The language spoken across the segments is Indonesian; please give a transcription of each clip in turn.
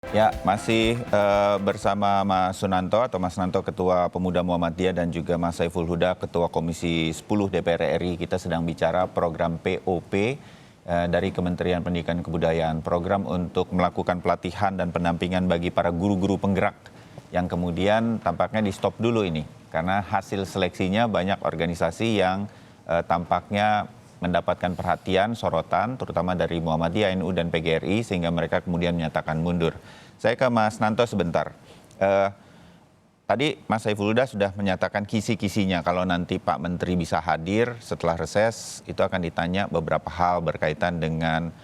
Ya, masih bersama Mas Sunanto atau Mas Nanto, Ketua Pemuda Muhammadiyah, dan juga Mas Saiful Huda, Ketua Komisi 10 DPR RI. Kita sedang bicara program POP dari Kementerian Pendidikan dan Kebudayaan. Program untuk melakukan pelatihan dan pendampingan bagi para guru-guru penggerak yang kemudian tampaknya di stop dulu ini. Karena hasil seleksinya banyak organisasi yang tampaknya mendapatkan perhatian, sorotan, terutama dari Muhammadiyah, NU, dan PGRI, sehingga mereka kemudian menyatakan mundur. Saya ke Mas Nanto sebentar. Tadi Mas Saiful Huda sudah menyatakan kisi-kisinya kalau nanti Pak Menteri bisa hadir setelah reses, itu akan ditanya beberapa hal berkaitan dengan,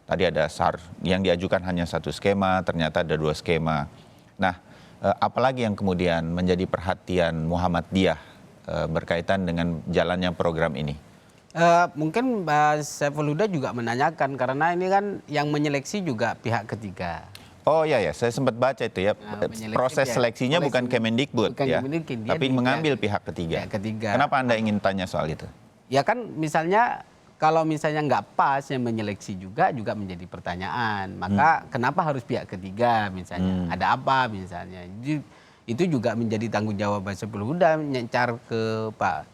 tadi ada SAR yang diajukan hanya satu skema, ternyata ada dua skema. Nah, apalagi yang kemudian menjadi perhatian Muhammadiyah berkaitan dengan jalannya program ini? Mungkin Mas Saiful Huda juga menanyakan karena ini kan yang menyeleksi juga pihak ketiga. Oh ya, saya sempat baca itu ya. Proses seleksinya bukan Kemendikbud ya, tapi mengambil pihak ketiga. Kenapa Anda ingin tanya soal itu? Ya kan misalnya kalau misalnya nggak pas yang menyeleksi juga menjadi pertanyaan. Maka kenapa harus pihak ketiga misalnya? Ada apa misalnya? Itu juga menjadi tanggung jawab Mas Saiful Huda menyencar ke Pak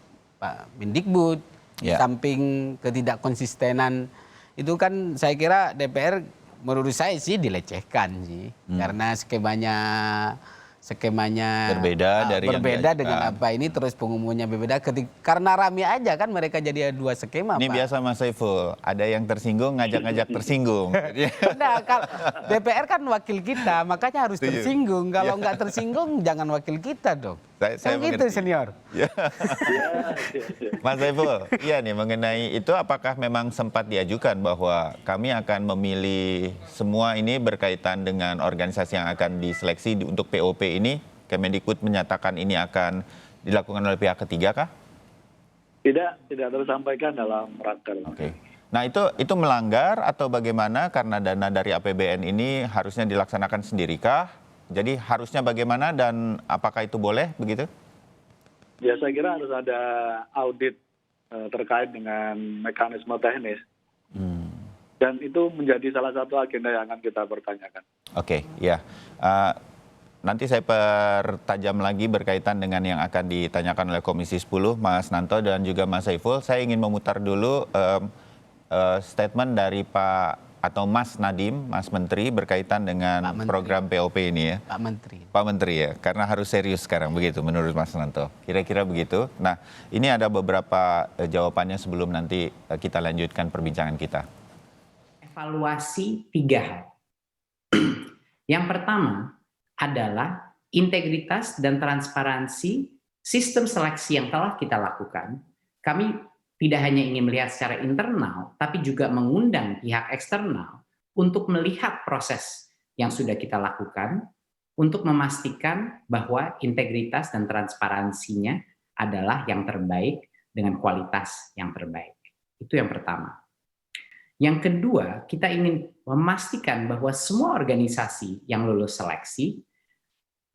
Mendikbud. Samping ketidakkonsistenan itu kan saya kira DPR menurut saya sih dilecehkan sih. Karena skemanya berbeda dengan apa ini, terus pengumumannya berbeda. Karena rame aja kan mereka jadi dua skema. Ini Pak. Biasa Mas Saiful, ada yang tersinggung ngajak-ngajak tersinggung. Nah, DPR kan wakil kita, makanya harus tersinggung. Kalau nggak tersinggung jangan wakil kita dong. Saya gitu senior. Mas Saiful, iya nih mengenai itu, apakah memang sempat diajukan bahwa kami akan memilih semua ini berkaitan dengan organisasi yang akan diseleksi untuk POP ini, Kemendikbud menyatakan ini akan dilakukan oleh pihak ketiga kah? Tidak tersampaikan dalam raker. Oke. Nah itu melanggar atau bagaimana, karena dana dari APBN ini harusnya dilaksanakan sendirikah? Jadi harusnya bagaimana dan apakah itu boleh begitu? Ya saya kira harus ada audit terkait dengan mekanisme teknis. Dan itu menjadi salah satu agenda yang akan kita pertanyakan. Oke, ya. Nanti saya pertajam lagi berkaitan dengan yang akan ditanyakan oleh Komisi 10, Mas Nanto dan juga Mas Saiful. Saya ingin memutar dulu statement dari Mas Nadiem, Mas Menteri, berkaitan dengan program POP ini ya. Pak Menteri ya, karena harus serius sekarang begitu menurut Mas Nanto. Kira-kira begitu. Nah, ini ada beberapa jawabannya sebelum nanti kita lanjutkan perbincangan kita. Evaluasi 3 hal. Yang pertama adalah integritas dan transparansi sistem seleksi yang telah kita lakukan. Kami tidak hanya ingin melihat secara internal, tapi juga mengundang pihak eksternal untuk melihat proses yang sudah kita lakukan, untuk memastikan bahwa integritas dan transparansinya adalah yang terbaik dengan kualitas yang terbaik. Itu yang pertama. Yang kedua, kita ingin memastikan bahwa semua organisasi yang lulus seleksi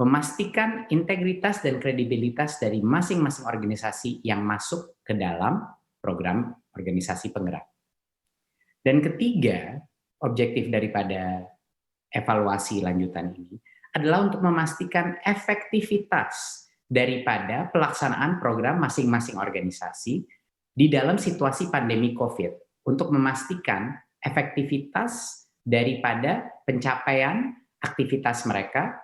memastikan integritas dan kredibilitas dari masing-masing organisasi yang masuk ke dalam program organisasi penggerak. Dan ketiga, objektif daripada evaluasi lanjutan ini adalah untuk memastikan efektivitas daripada pelaksanaan program masing-masing organisasi di dalam situasi pandemi COVID, untuk memastikan efektivitas daripada pencapaian aktivitas mereka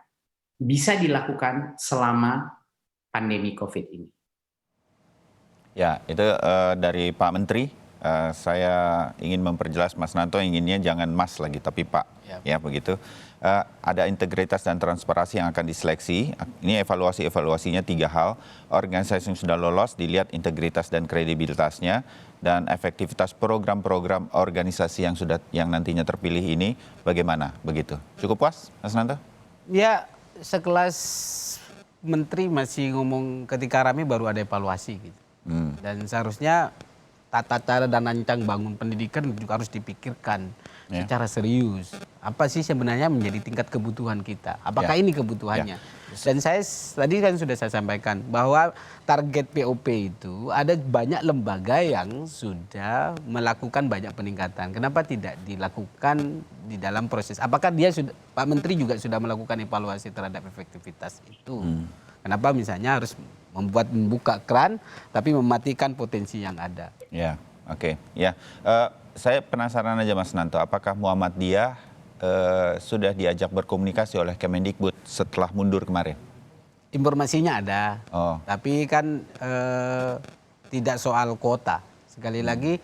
bisa dilakukan selama pandemi COVID ini. Ya, itu dari Pak Menteri. Saya ingin memperjelas, Mas Nanto inginnya jangan Mas lagi, tapi Pak. Ya begitu. Ada integritas dan transparansi yang akan diseleksi. Ini evaluasinya 3 hal. Organisasi yang sudah lolos dilihat integritas dan kredibilitasnya, dan efektivitas program-program organisasi yang nantinya terpilih ini bagaimana, begitu. Cukup puas, Mas Nanto? Ya, sekelas menteri masih ngomong ketika rame baru ada evaluasi gitu. Dan seharusnya tata cara dan rancang bangun pendidikan juga harus dipikirkan. secara serius. Apa sih sebenarnya menjadi tingkat kebutuhan kita? Apakah ini kebutuhannya? Dan saya tadi kan sudah saya sampaikan bahwa target POP itu ada banyak lembaga yang sudah melakukan banyak peningkatan. Kenapa tidak dilakukan di dalam proses? Apakah dia sudah, Pak Menteri juga sudah melakukan evaluasi terhadap efektivitas itu? Kenapa misalnya harus membuka keran tapi mematikan potensi yang ada? Ya, oke. Ya, saya penasaran aja Mas Nanto, apakah Muhammadiyah sudah diajak berkomunikasi oleh Kemendikbud setelah mundur kemarin? Informasinya ada, Oh. tapi kan tidak soal kuota. Sekali lagi,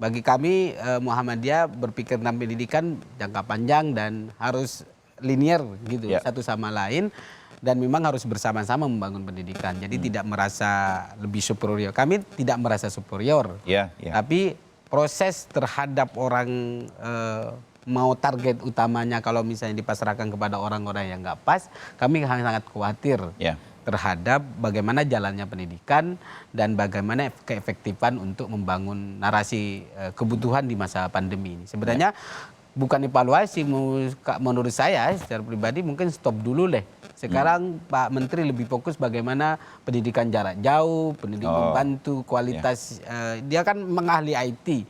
bagi kami Muhammadiyah berpikir tentang pendidikan jangka panjang dan harus linear gitu, satu sama lain. Dan memang harus bersama-sama membangun pendidikan. Jadi tidak merasa lebih superior. Kami tidak merasa superior. Tapi proses terhadap orang mau target utamanya kalau misalnya dipasrahkan kepada orang-orang yang nggak pas, kami sangat khawatir terhadap bagaimana jalannya pendidikan dan bagaimana keefektifan untuk membangun narasi kebutuhan di masa pandemi ini. Sebenarnya bukan evaluasi, menurut saya secara pribadi mungkin stop dulu deh. Sekarang Pak Menteri lebih fokus bagaimana pendidikan jarak jauh, pendidikan membantu kualitas. Dia kan mengahli IT.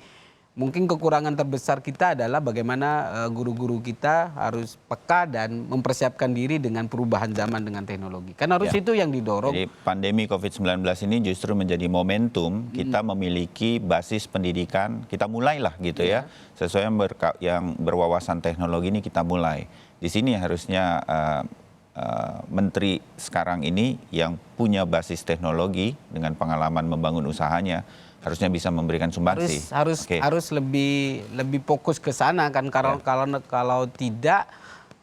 Mungkin kekurangan terbesar kita adalah bagaimana guru-guru kita harus peka dan mempersiapkan diri dengan perubahan zaman dengan teknologi. Kan harus itu yang didorong. Jadi pandemi COVID-19 ini justru menjadi momentum kita memiliki basis pendidikan, kita mulailah gitu ya. Sesuai yang berwawasan teknologi ini kita mulai. Di sini harusnya Menteri sekarang ini yang punya basis teknologi dengan pengalaman membangun usahanya harusnya bisa memberikan sumbangsi. Harus lebih fokus ke sana kan, kalau tidak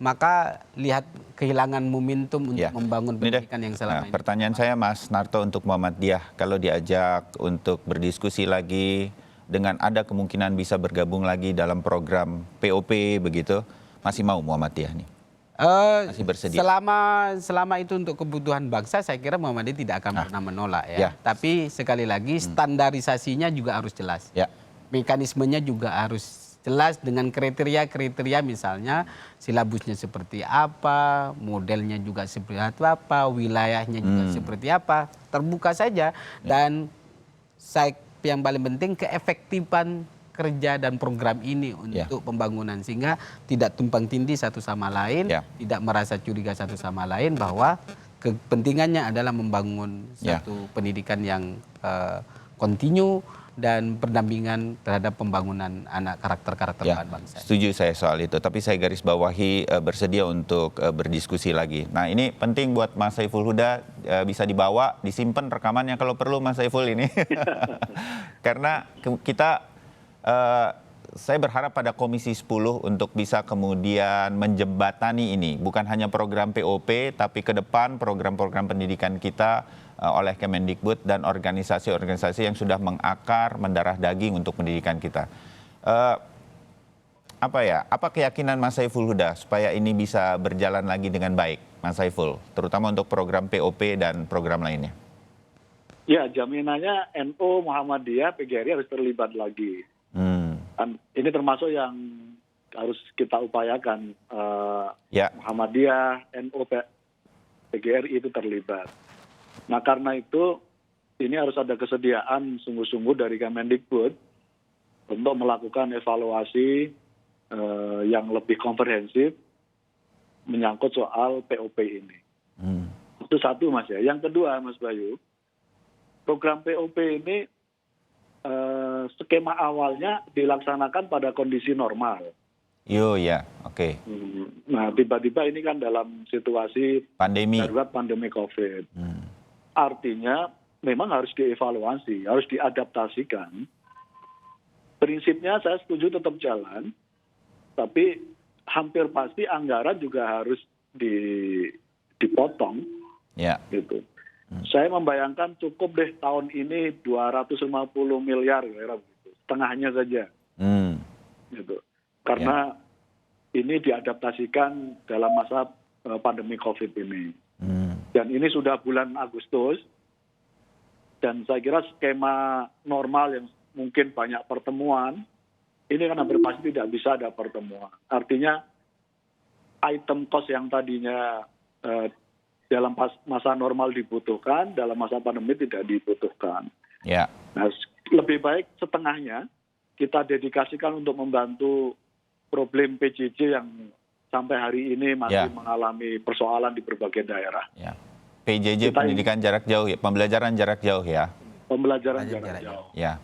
maka lihat kehilangan momentum untuk membangun pendidikan yang selama ini. Pertanyaan saya Mas Narto untuk Muhammadiyah, kalau diajak untuk berdiskusi lagi dengan ada kemungkinan bisa bergabung lagi dalam program POP begitu, masih mau Muhammadiyah nih? Masih bersedia. Selama itu untuk kebutuhan bangsa, saya kira Muhammadiyah tidak akan pernah menolak ya. Tapi sekali lagi standarisasinya juga harus jelas. Mekanismenya juga harus jelas dengan kriteria-kriteria, misalnya silabusnya seperti apa, modelnya juga seperti apa, wilayahnya juga seperti apa. Terbuka saja dan yang paling penting keefektifan kerja dan program ini untuk pembangunan sehingga tidak tumpang tindih satu sama lain, tidak merasa curiga satu sama lain bahwa kepentingannya adalah membangun satu pendidikan yang kontinu dan pendampingan terhadap pembangunan anak karakter-karakter bangsa. Setuju saya soal itu, tapi saya garis bawahi bersedia untuk berdiskusi lagi. Nah ini penting buat Mas Saiful Huda, bisa dibawa, disimpan rekamannya kalau perlu Mas Saiful ini. Karena kita saya berharap pada Komisi 10 untuk bisa kemudian menjembatani ini. Bukan hanya program POP, tapi ke depan program-program pendidikan kita oleh Kemendikbud dan organisasi-organisasi yang sudah mengakar, mendarah daging untuk pendidikan kita. Apa keyakinan Mas Saiful Huda supaya ini bisa berjalan lagi dengan baik, Mas Saiful? Terutama untuk program POP dan program lainnya. Ya, jaminannya NU, Muhammadiyah, PGRI harus terlibat lagi. Ini termasuk yang harus kita upayakan. Muhammadiyah, NU, PGRI itu terlibat. Nah karena itu ini harus ada kesediaan sungguh-sungguh dari Kemendikbud untuk melakukan evaluasi yang lebih komprehensif menyangkut soal POP ini. Itu satu Mas ya. Yang kedua Mas Bayu, program POP ini skema awalnya dilaksanakan pada kondisi normal. Oke. Nah tiba-tiba ini kan dalam situasi darurat pandemi COVID. Artinya memang harus dievaluasi, harus diadaptasikan. Prinsipnya saya setuju tetap jalan, tapi hampir pasti anggaran juga harus dipotong. Gitu. Saya membayangkan cukup deh tahun ini 250 miliar, setengahnya saja. Gitu. Karena ini diadaptasikan dalam masa pandemi COVID ini. Dan ini sudah bulan Agustus, dan saya kira skema normal yang mungkin banyak pertemuan, ini kan hampir pasti tidak bisa ada pertemuan. Artinya item cost yang tadinya dalam masa normal dibutuhkan, dalam masa pandemi tidak dibutuhkan. Ya. Nah, lebih baik setengahnya kita dedikasikan untuk membantu problem PJJ yang sampai hari ini masih mengalami persoalan di berbagai daerah. Ya. PJJ pendidikan jarak jauh ya, pembelajaran jarak jauh ya. Pembelajaran jarak jauh. Ya.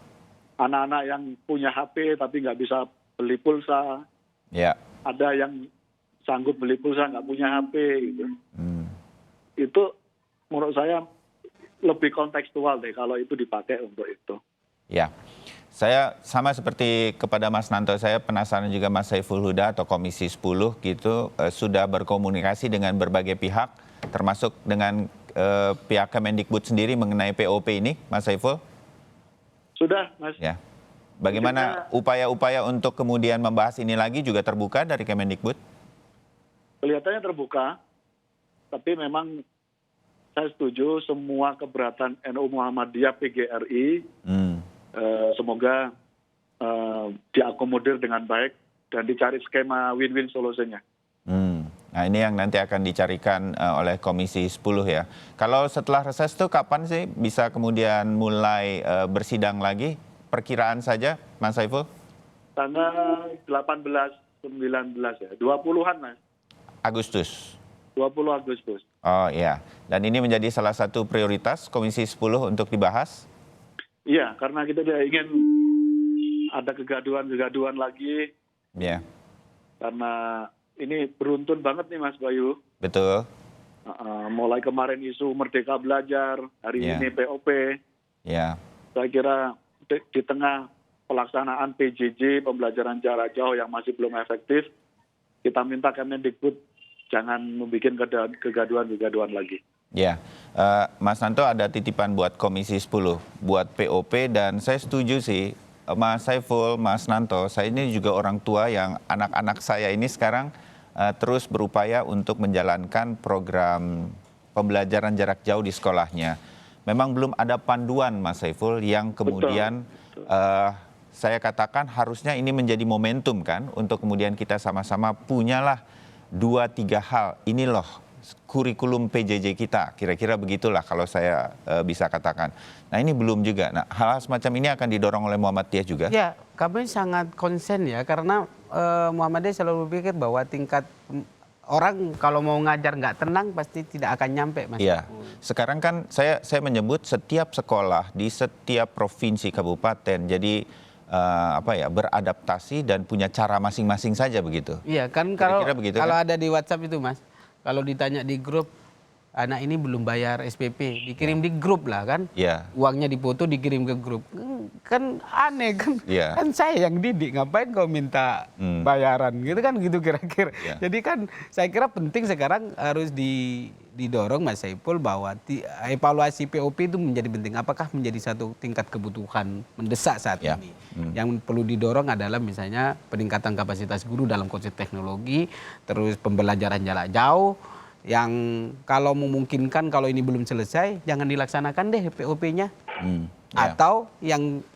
Anak-anak yang punya HP tapi nggak bisa beli pulsa. Ya. Ada yang sanggup beli pulsa nggak punya HP gitu. Itu menurut saya lebih kontekstual deh kalau itu dipakai untuk itu. Ya, saya sama seperti kepada Mas Nanto, saya penasaran juga Mas Saiful Huda atau Komisi 10 gitu sudah berkomunikasi dengan berbagai pihak, termasuk dengan pihak Kemendikbud sendiri mengenai POP ini, Mas Saiful? Sudah, Mas. Ya. Bagaimana upaya-upaya untuk kemudian membahas ini lagi juga terbuka dari Kemendikbud? Kelihatannya terbuka, tapi memang saya setuju semua keberatan NU Muhammadiyah PGRI semoga diakomodir dengan baik dan dicari skema win-win solusinya. Nah ini yang nanti akan dicarikan oleh Komisi 10 ya. Kalau setelah reses itu kapan sih bisa kemudian mulai bersidang lagi? Perkiraan saja, Mas Saiful? Tanggal 18, 19 ya, 20-an Mas. Agustus. 20 Agustus. Oh iya, dan ini menjadi salah satu prioritas Komisi 10 untuk dibahas? Iya, karena kita tidak ingin ada kegaduhan-kegaduhan lagi. Iya. Karena ini beruntun banget nih Mas Bayu. Betul. Mulai kemarin isu Merdeka Belajar, hari ini POP. Iya. Saya kira di tengah pelaksanaan PJJ, pembelajaran jarak jauh yang masih belum efektif, kita minta Kemendikbud jangan membuat kegaduhan-kegaduhan lagi. Ya, Mas Nanto ada titipan buat Komisi 10, buat POP, dan saya setuju sih, Mas Saiful, Mas Nanto, saya ini juga orang tua yang anak-anak saya ini sekarang terus berupaya untuk menjalankan program pembelajaran jarak jauh di sekolahnya. Memang belum ada panduan, Mas Saiful, yang kemudian saya katakan harusnya ini menjadi momentum kan, untuk kemudian kita sama-sama punyalah 2-3 hal, ini loh kurikulum PJJ kita, kira-kira begitulah kalau saya bisa katakan. Nah ini belum juga, nah hal-hal semacam ini akan didorong oleh Muhammadiyah juga? Ya, kami sangat konsen ya, karena Muhammadiyah selalu berpikir bahwa tingkat orang kalau mau ngajar nggak tenang pasti tidak akan nyampe, Mas. Iya, sekarang kan saya menyebut setiap sekolah di setiap provinsi kabupaten, jadi beradaptasi dan punya cara masing-masing saja begitu. Iya kan, kalau ada di WhatsApp itu Mas, kalau ditanya di grup, anak ini belum bayar SPP, dikirim di grup lah kan, uangnya dipoto dikirim ke grup, kan aneh kan, kan saya yang didik, ngapain kau minta bayaran gitu kan, gitu kira-kira. Jadi kan saya kira penting sekarang harus didorong Mas Saiful bahwa evaluasi POP itu menjadi penting. Apakah menjadi satu tingkat kebutuhan mendesak saat ini? Yang perlu didorong adalah misalnya peningkatan kapasitas guru dalam konsep teknologi, terus pembelajaran jarak jauh, yang kalau memungkinkan kalau ini belum selesai jangan dilaksanakan deh POP-nya. Atau yang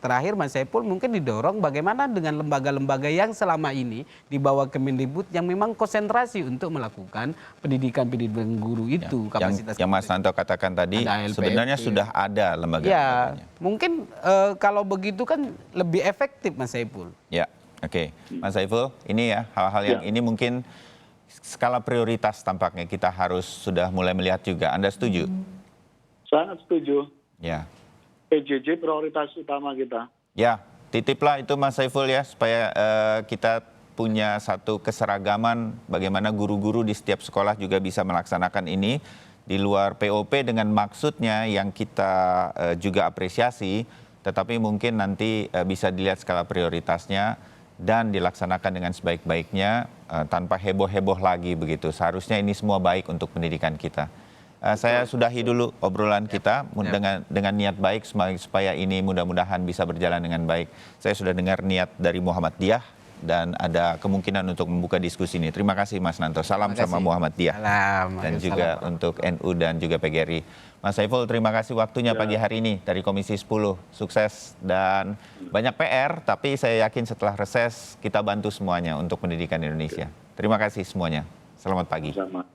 terakhir Mas Saiful mungkin didorong bagaimana dengan lembaga-lembaga yang selama ini di bawah Kemendikbud yang memang konsentrasi untuk melakukan pendidikan guru itu, kapasitas. Yang Mas Nanto katakan tadi sebenarnya sudah ada lembaga-lembaganya. Mungkin kalau begitu kan lebih efektif Mas Saiful. Ya, oke. Mas Saiful, ini ya hal-hal yang ini mungkin skala prioritas tampaknya kita harus sudah mulai melihat juga. Anda setuju? Sangat setuju. Ya. PJJ prioritas utama kita. Ya, titiplah itu Mas Saiful ya, supaya kita punya satu keseragaman bagaimana guru-guru di setiap sekolah juga bisa melaksanakan ini di luar POP dengan maksudnya yang kita juga apresiasi, tetapi mungkin nanti bisa dilihat skala prioritasnya dan dilaksanakan dengan sebaik-baiknya tanpa heboh-heboh lagi begitu. Seharusnya ini semua baik untuk pendidikan kita. Saya sudahi dulu obrolan kita dengan niat baik supaya ini mudah-mudahan bisa berjalan dengan baik. Saya sudah dengar niat dari Muhammadiyah dan ada kemungkinan untuk membuka diskusi ini. Terima kasih Mas Nanto. Salam sama Muhammadiyah. Salam. Dan juga untuk NU dan juga PGRI. Mas Saiful, terima kasih waktunya pagi hari ini dari Komisi 10. Sukses dan banyak PR, tapi saya yakin setelah reses kita bantu semuanya untuk pendidikan Indonesia. Terima kasih semuanya. Selamat pagi. Sama.